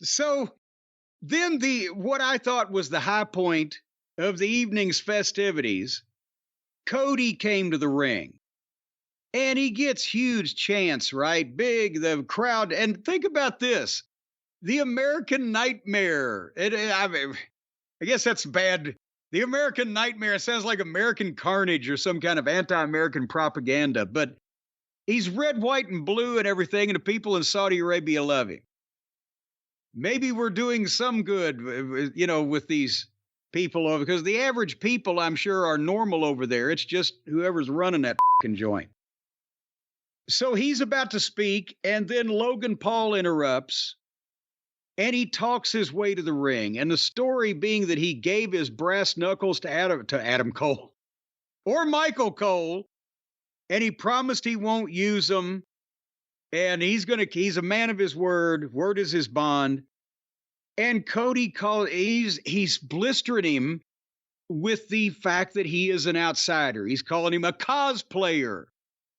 So then what I thought was the high point of the evening's festivities, Cody came to the ring. And he gets huge chants, right? Big, the crowd. And think about this. The American Nightmare. I guess that's bad. The American Nightmare sounds like American Carnage or some kind of anti-American propaganda. But he's red, white, and blue and everything, and the people in Saudi Arabia love him. Maybe we're doing some good, with these people over, because the average people, I'm sure, are normal over there. It's just whoever's running that fucking joint. So he's about to speak, and then Logan Paul interrupts, and he talks his way to the ring. And the story being that he gave his brass knuckles to Adam Cole or Michael Cole, and he promised he won't use them. And he's a man of his word. Word is his bond. And Cody he's blistering him with the fact that he is an outsider. He's calling him a cosplayer,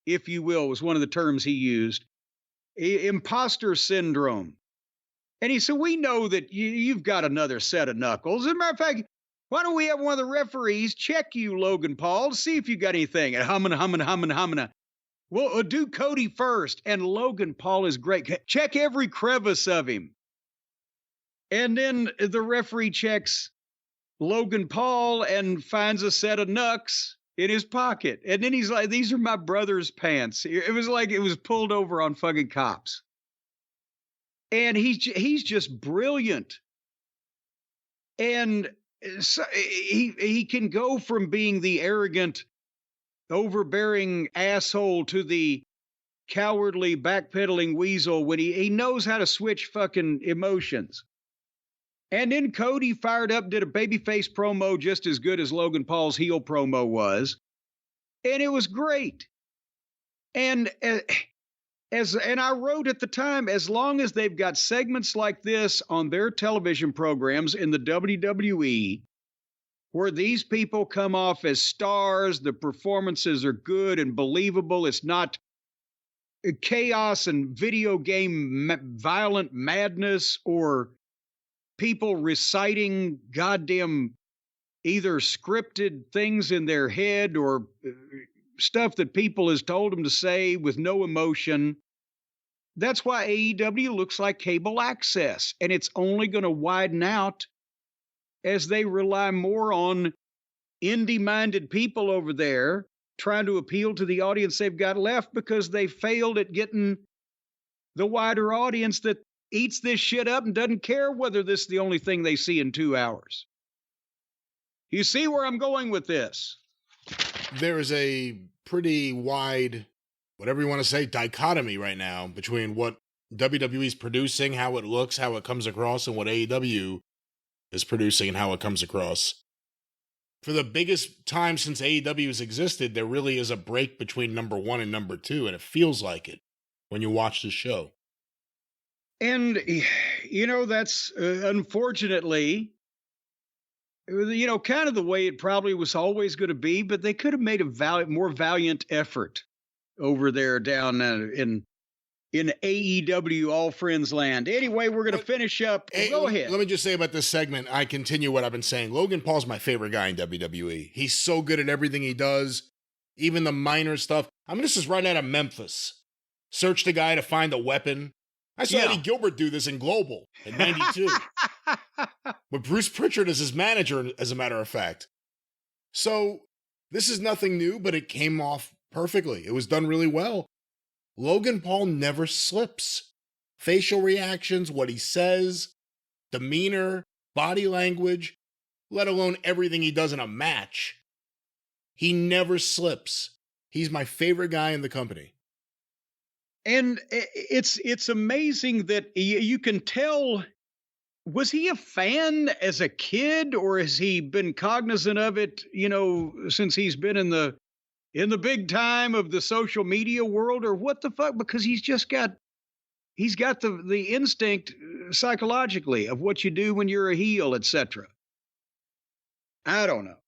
if you will, was one of the terms he used. Imposter syndrome. And he said, we know that you've got another set of knuckles. As a matter of fact, why don't we have one of the referees check you, Logan Paul, to see if you got anything? And humming. Well, do Cody first. And Logan Paul is great. Check every crevice of him. And then the referee checks Logan Paul and finds a set of knucks in his pocket. And then he's like, these are my brother's pants. It was like it was pulled over on fucking cops. And he's just brilliant. And so he can go from being the arrogant, overbearing asshole to the cowardly, backpedaling weasel when he knows how to switch fucking emotions. And then Cody fired up, did a babyface promo just as good as Logan Paul's heel promo was. And it was great. And I wrote at the time, as long as they've got segments like this on their television programs in the WWE, where these people come off as stars, the performances are good and believable, it's not chaos and video game violent madness or people reciting goddamn either scripted things in their head or stuff that people has told them to say with no emotion. That's why AEW looks like cable access, and it's only going to widen out as they rely more on indie-minded people over there trying to appeal to the audience they've got left because they failed at getting the wider audience that eats this shit up and doesn't care whether this is the only thing they see in 2 hours. You see where I'm going with this? There is a pretty wide, whatever you want to say, dichotomy right now between what WWE is producing, how it looks, how it comes across, and what AEW is producing and how it comes across. For the biggest time since AEW has existed, there really is a break between number one and number two, and it feels like it when you watch the show. And, that's unfortunately, kind of the way it probably was always going to be, but they could have made a more valiant effort over there down in AEW All Friends land. Anyway, we're going to finish up. Go ahead. Let me just say about this segment, I continue what I've been saying. Logan Paul's my favorite guy in WWE. He's so good at everything he does, even the minor stuff. I mean, this is right out of Memphis. Search the guy to find a weapon. I saw Eddie Gilbert do this in Global in 92. With Bruce Pritchard as his manager, as a matter of fact. So, this is nothing new, but it came off perfectly. It was done really well. Logan Paul never slips. Facial reactions, what he says, demeanor, body language, let alone everything he does in a match. He never slips. He's my favorite guy in the company. And it's amazing that you can tell, was he a fan as a kid, or has he been cognizant of it, since he's been in the big time of the social media world, or what the fuck? Because he's got the instinct psychologically of what you do when you're a heel, etc. I don't know.